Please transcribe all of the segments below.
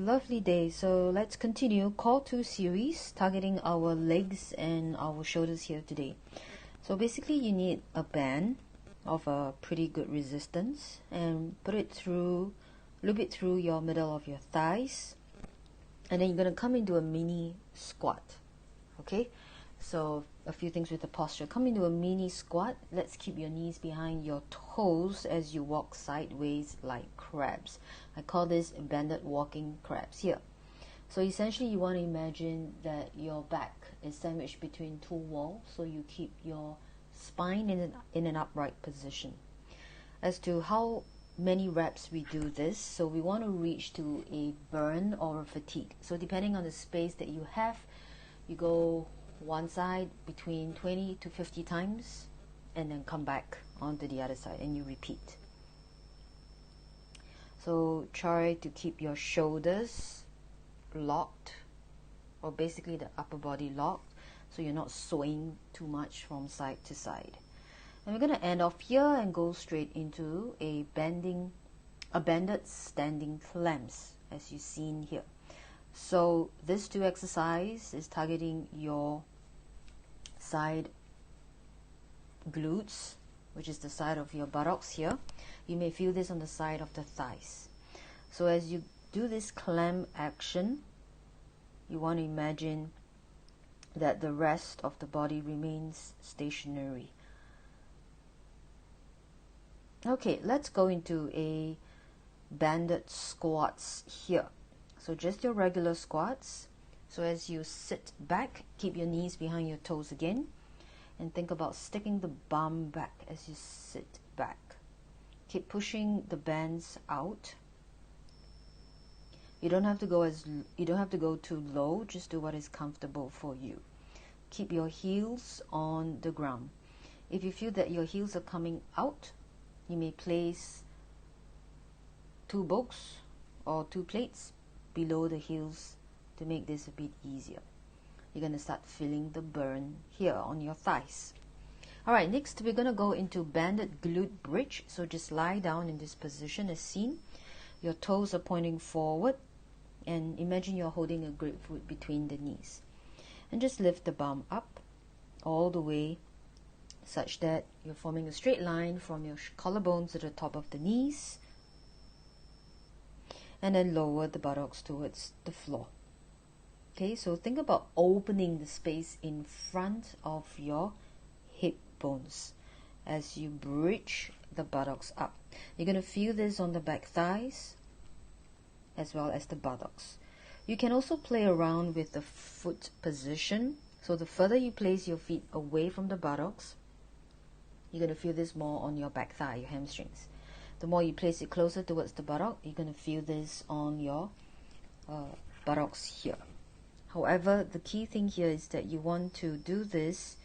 Lovely day. So let's continue core 2 series targeting our legs and our shoulders here today. So basically you need a band of a pretty good resistance and put it through, loop it through your middle of your thighs, and then you're going to come into a mini squat. Okay, so a few things with the posture. Come into a mini squat. Let's keep your knees behind your toes as you walk sideways like crabs. I call this banded walking crabs here. So essentially you want to imagine that your back is sandwiched between two walls, so you keep your spine in an upright position. As to how many reps we do this, so we want to reach to a burn or a fatigue. So depending on the space that you have, you go one side between 20 to 50 times and then come back onto the other side and you repeat. So try to keep your shoulders locked, or basically the upper body locked, so you're not swaying too much from side to side. And we're going to end off here and go straight into a banded standing clams, as you've seen here. So this 2 exercise is targeting your side glutes, which is the side of your buttocks here. You may feel this on the side of the thighs. So as you do this clam action, you want to imagine that the rest of the body remains stationary. Okay, let's go into a banded squats here. So just your regular squats. So as you sit back, keep your knees behind your toes again, and think about sticking the bum back as you sit back. Keep pushing the bands out. You don't have to go too low, just do what is comfortable for you. Keep your heels on the ground. If you feel that your heels are coming out, you may place 2 books or 2 plates below the heels to make this a bit easier. You're going to start feeling the burn here on your thighs. Alright, next we're going to go into banded glute bridge. So just lie down in this position as seen. Your toes are pointing forward, and imagine you're holding a grapefruit between the knees. And just lift the bum up all the way such that you're forming a straight line from your collarbones to the top of the knees, and then lower the buttocks towards the floor. Okay, so think about opening the space in front of your hip bones as you bridge the buttocks up. You're going to feel this on the back thighs as well as the buttocks. You can also play around with the foot position. So the further you place your feet away from the buttocks, you're going to feel this more on your back thigh, your hamstrings. The more you place it closer towards the buttock, you're going to feel this on your buttocks here. However, the key thing here is that you want to do this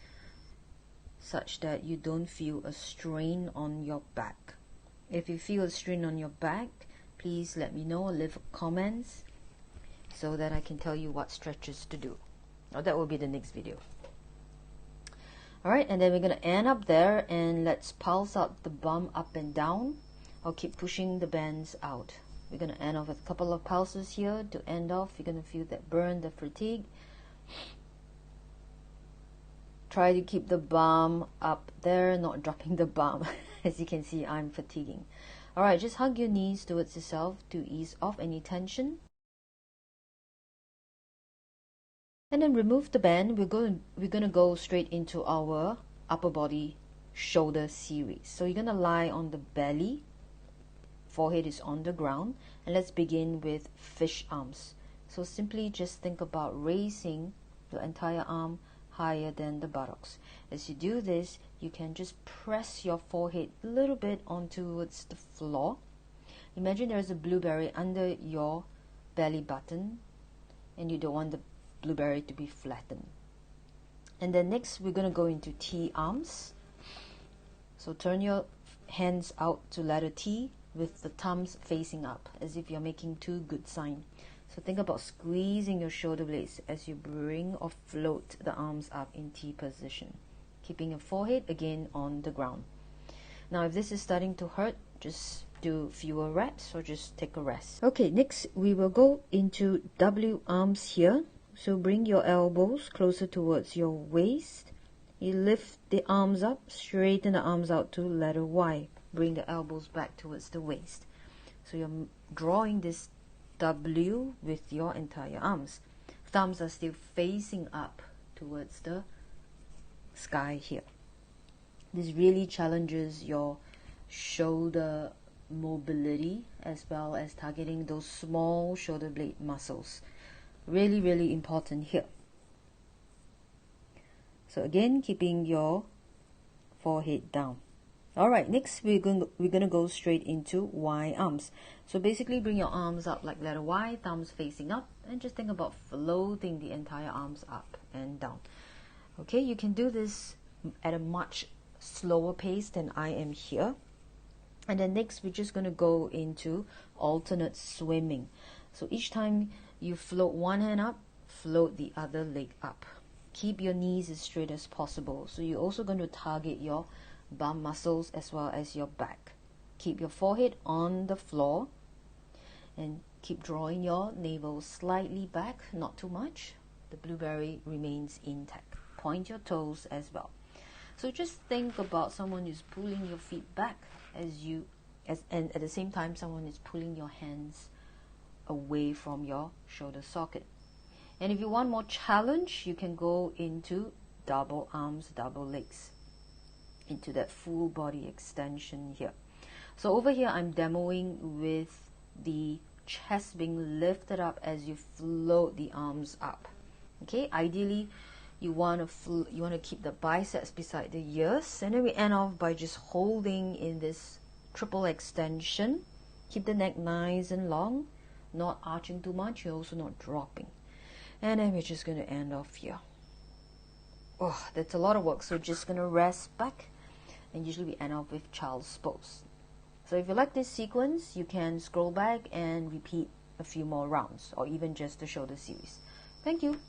such that you don't feel a strain on your back. If you feel a strain on your back, please let me know or leave comments so that I can tell you what stretches to do. Or that will be the next video. Alright, and then we're going to end up there, and let's pulse out the bum up and down. I'll keep pushing the bands out. We're going to end off with a couple of pulses here to end off. You're going to feel that burn, the fatigue. Try to keep the bum up there, not dropping the bum. As you can see, I'm fatiguing. Alright, just hug your knees towards yourself to ease off any tension. And then remove the band. We're going to go straight into our upper body shoulder series. So you're going to lie on the belly. Forehead is on the ground, and let's begin with fish arms. So simply just think about raising the entire arm higher than the buttocks. As you do this, you can just press your forehead a little bit onto the floor. Imagine there's a blueberry under your belly button, and you don't want the blueberry to be flattened. And then next we're going to go into T arms. So turn your hands out to letter T with the thumbs facing up, as if you're making 2 good sign. So think about squeezing your shoulder blades as you bring or float the arms up in T position, keeping your forehead again on the ground. Now if this is starting to hurt, just do fewer reps or just take a rest. Okay, next we will go into W arms here. So bring your elbows closer towards your waist. You lift the arms up, straighten the arms out to letter Y. Bring the elbows back towards the waist. So you're drawing this W with your entire arms. Thumbs are still facing up towards the sky here. This really challenges your shoulder mobility as well as targeting those small shoulder blade muscles. Really, really important here. So again, keeping your forehead down. Alright, next we're gonna go straight into Y arms. So basically bring your arms up like letter Y, thumbs facing up, and just think about floating the entire arms up and down. Okay, you can do this at a much slower pace than I am here. And then next we're just gonna go into alternate swimming. So each time you float one hand up, float the other leg up. Keep your knees as straight as possible. So you're also going to target your bum muscles as well as your back. Keep your forehead on the floor and keep drawing your navel slightly back, not too much. The blueberry remains intact. Point your toes as well. So just think about someone who's pulling your feet back and at the same time someone is pulling your hands away from your shoulder socket. And if you want more challenge, you can go into double arms, double legs, into that full body extension here. So over here I'm demoing with the chest being lifted up as you float the arms up. Okay, ideally you want to keep the biceps beside the ears, and then we end off by just holding in this triple extension. Keep the neck nice and long, not arching too much, you're also not dropping. And then we're just going to end off here. Oh, that's a lot of work, so just going to rest back, and usually we end off with child's pose. So if you like this sequence, you can scroll back and repeat a few more rounds, or even just the shoulder series. Thank you.